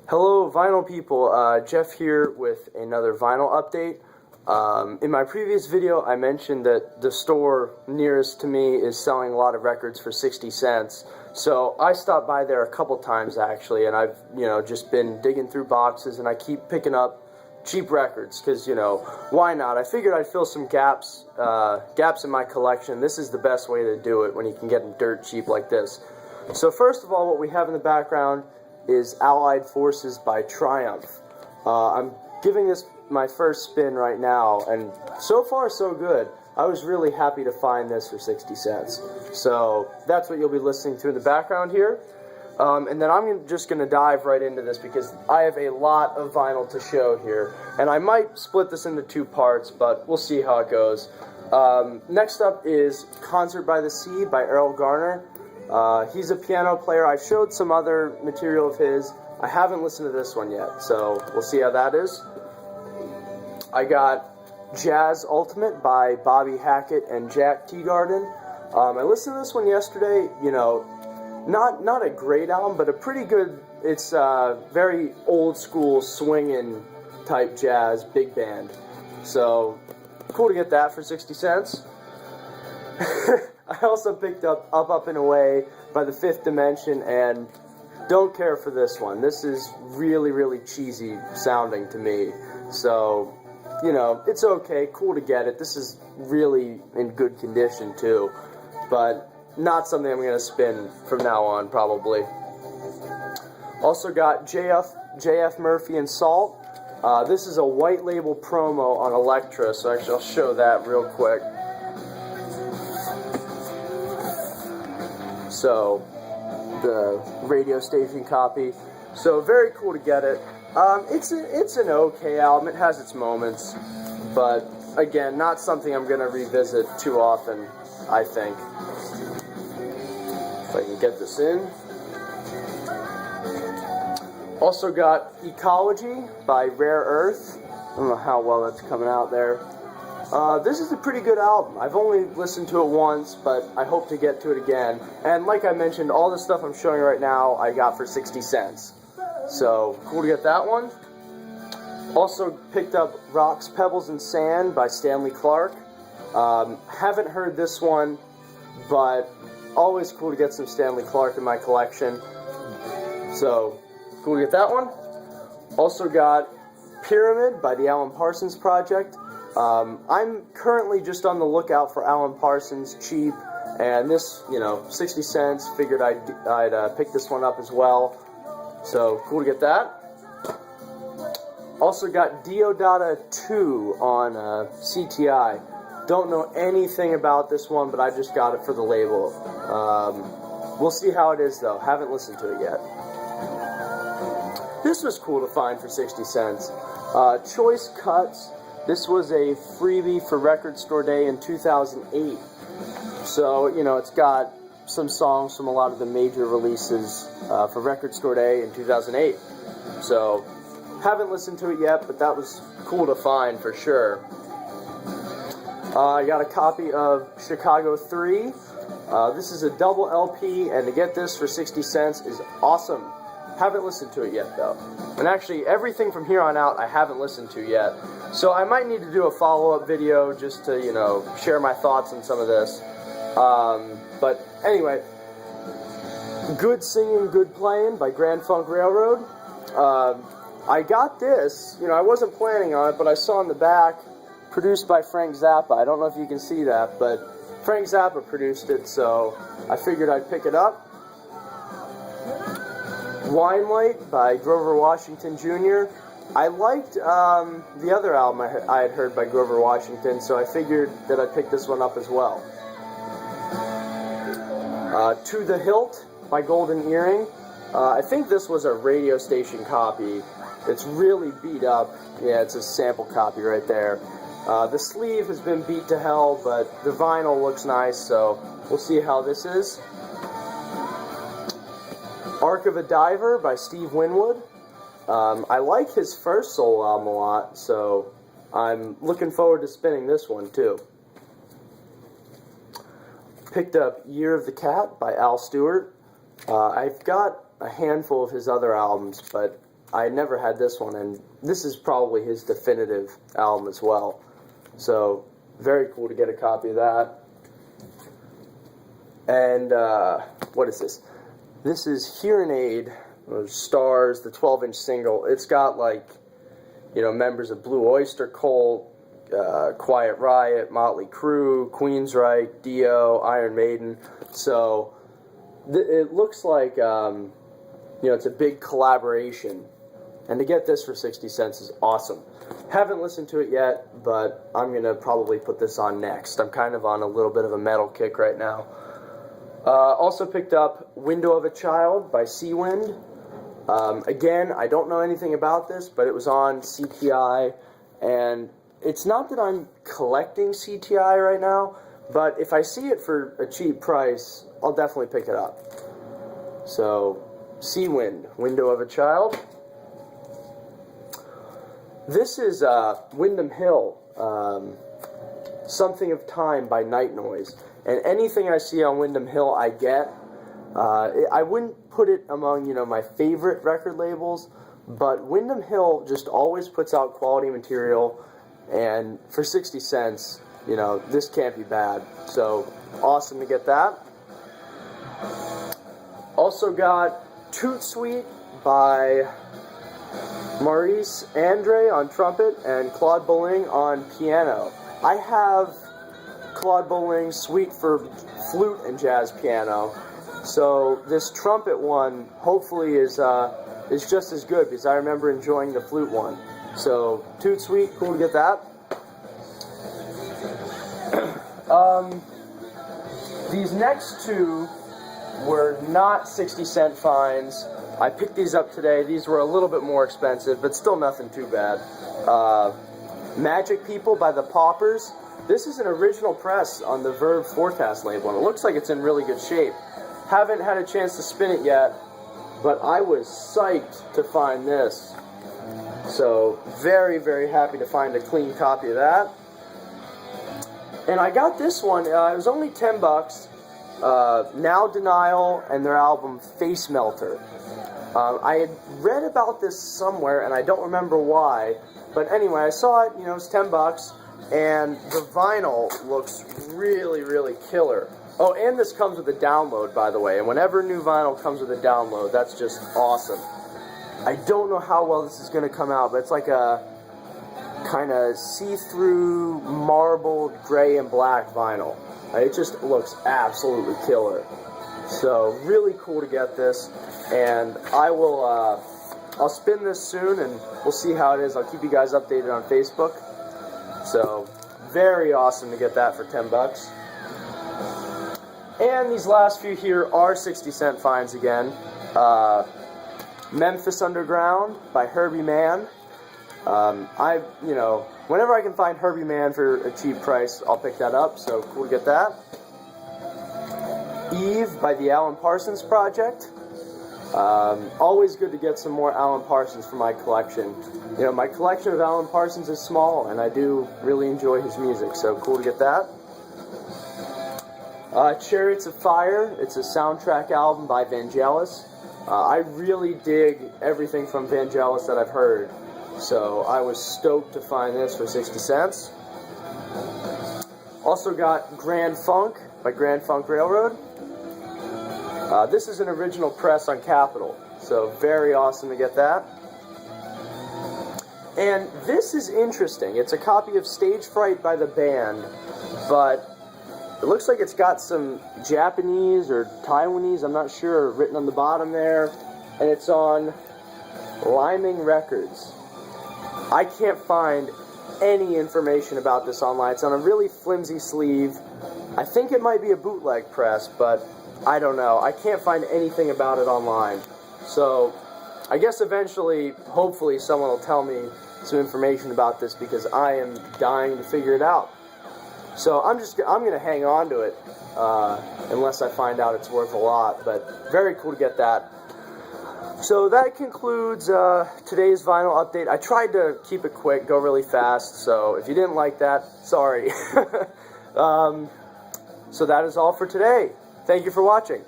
Hello vinyl people, Jeff here with another vinyl update. In my previous video I mentioned that the store nearest to me is selling a lot of records for 60 cents. So I stopped by there a couple times actually, and I've just been digging through boxes, and I keep picking up cheap records because why not? I figured I'd fill some gaps in my collection. This is the best way to do it when you can get them dirt cheap like this. So first of all, what we have in the background is Allied Forces by Triumph. I'm giving this my first spin right now, and so far so good. I was really happy to find this for 60 cents. So that's what you'll be listening to in the background here. And then I'm just going to dive right into this because I have a lot of vinyl to show here. And I might split this into two parts, but we'll see how it goes. Next up is Concert by the Sea by Errol Garner. He's a piano player. I've showed some other material of his. I haven't listened to this one yet, so we'll see how that is. I got Jazz Ultimate by Bobby Hackett and Jack Teagarden. I listened to this one yesterday. Not a great album, but a pretty good. It's very old school swinging type jazz, big band. So cool to get that for 60 cents. I also picked up Up and Away by the Fifth Dimension, and don't care for this one. This is really, really cheesy sounding to me. So, it's okay, cool to get it. This is really in good condition too, but not something I'm going to spin from now on probably. Also got JF Murphy and Salt. This is a white label promo on Elektra, so actually I'll show that real quick. So, the radio station copy. So, very cool to get it. It's an okay album. It has its moments. But, again, not something I'm going to revisit too often, I think. If I can get this in. Also got Ecology by Rare Earth. I don't know how well that's coming out there. This is a pretty good album. I've only listened to it once, but I hope to get to it again. And like I mentioned, all the stuff I'm showing right now I got for 60 cents. So, cool to get that one. Also picked up Rocks, Pebbles, and Sand by Stanley Clarke. Haven't heard this one, but always cool to get some Stanley Clarke in my collection. So, cool to get that one. Also got Pyramid by the Alan Parsons Project. I'm currently just on the lookout for Alan Parsons cheap, and this, 60 cents, figured I'd pick this one up as well. So, cool to get that. Also got Diodata 2 on CTI. Don't know anything about this one, but I just got it for the label. We'll see how it is, though. Haven't listened to it yet. This was cool to find for 60 cents. Choice Cuts. This was a freebie for Record Store Day in 2008. So, it's got some songs from a lot of the major releases for Record Store Day in 2008. So, haven't listened to it yet, but that was cool to find for sure. I got a copy of Chicago 3. This is a double LP, and to get this for 60 cents is awesome. Haven't listened to it yet, though. And actually, everything from here on out I haven't listened to yet. So I might need to do a follow-up video just to, share my thoughts on some of this. But anyway, Good Singing, Good Playing by Grand Funk Railroad. I got this, I wasn't planning on it, but I saw in the back, produced by Frank Zappa. I don't know if you can see that, but Frank Zappa produced it, so I figured I'd pick it up. Winelight by Grover Washington Jr. I liked the other album I had heard by Grover Washington, so I figured that I'd pick this one up as well. To the Hilt by Golden Earring. I think this was a radio station copy. It's really beat up. Yeah, it's a sample copy right there. The sleeve has been beat to hell, but the vinyl looks nice, so we'll see how this is. Arc of a Diver by Steve Winwood. I like his first solo album a lot, so I'm looking forward to spinning this one too. Picked up Year of the Cat by Al Stewart. I've got a handful of his other albums, but I never had this one, and this is probably his definitive album as well. So, very cool to get a copy of that. And, what is this? This is Hearing Aid, Stars, the 12-inch single. It's got, like, you know, members of Blue Oyster Cult, Quiet Riot, Motley Crue, Queensryche, Dio, Iron Maiden. So, it looks like, you know, it's a big collaboration. And to get this for 60 cents is awesome. Haven't listened to it yet, but I'm going to probably put this on next. I'm kind of on a little bit of a metal kick right now. Also picked up Window of a Child by Seawind. Again, I don't know anything about this, but it was on CTI, and it's not that I'm collecting CTI right now, but if I see it for a cheap price, I'll definitely pick it up. So, Seawind, Window of a Child. This is Windham Hill, Something of Time by Night Noise. And anything I see on Windham Hill, I get. I wouldn't put it among, you know, my favorite record labels, but Windham Hill just always puts out quality material, and for 60 cents, you know, this can't be bad. So, awesome to get that. Also got Toot Sweet by Maurice Andre on trumpet and Claude Bolling on piano. I have Claude Bolling's suite for flute and jazz piano, so this trumpet one hopefully is just as good, because I remember enjoying the flute one. So Toot Sweet, cool to get that. These next two were not 60-cent finds. I picked these up today. These were a little bit more expensive, but still nothing too bad. Magic People by the Paupers. This is an original press on the Verve Forecast label, and it looks like it's in really good shape. Haven't had a chance to spin it yet, but I was psyched to find this. So, very, very happy to find a clean copy of that. And I got this one. It was only 10 bucks. Now Denial and their album Face Melter. I had read about this somewhere, and I don't remember why. But anyway, I saw it, you know, it's 10 bucks, and the vinyl looks really, really killer. Oh, and this comes with a download, by the way, and whenever new vinyl comes with a download, that's just awesome. I don't know how well this is going to come out, but it's like a kind of see-through, marbled, gray and black vinyl. It just looks absolutely killer. So, really cool to get this, and I'll spin this soon, and we'll see how it is. I'll keep you guys updated on Facebook. So, very awesome to get that for 10 bucks. And these last few here are 60-cent finds again. Memphis Underground by Herbie Mann. You know, whenever I can find Herbie Mann for a cheap price, I'll pick that up, so cool to get that. Eve by the Alan Parsons Project. Always good to get some more Alan Parsons for my collection. You know, my collection of Alan Parsons is small, and I do really enjoy his music, so cool to get that. Chariots of Fire, it's a soundtrack album by Vangelis. I really dig everything from Vangelis that I've heard, so I was stoked to find this for 60 cents. Also got Grand Funk by Grand Funk Railroad. This is an original press on Capitol, so very awesome to get that. And this is interesting. It's a copy of Stage Fright by the band, but it looks like it's got some Japanese or Taiwanese, I'm not sure, written on the bottom there, and it's on Liming Records. I can't find any information about this online. It's on a really flimsy sleeve. I think it might be a bootleg press, but I don't know. I can't find anything about it online. So, I guess eventually, hopefully, someone will tell me some information about this, because I am dying to figure it out. So, I'm going to hang on to it, unless I find out it's worth a lot, but very cool to get that. So, that concludes today's vinyl update. I tried to keep it quick, go really fast, so if you didn't like that, sorry. So that is all for today. Thank you for watching.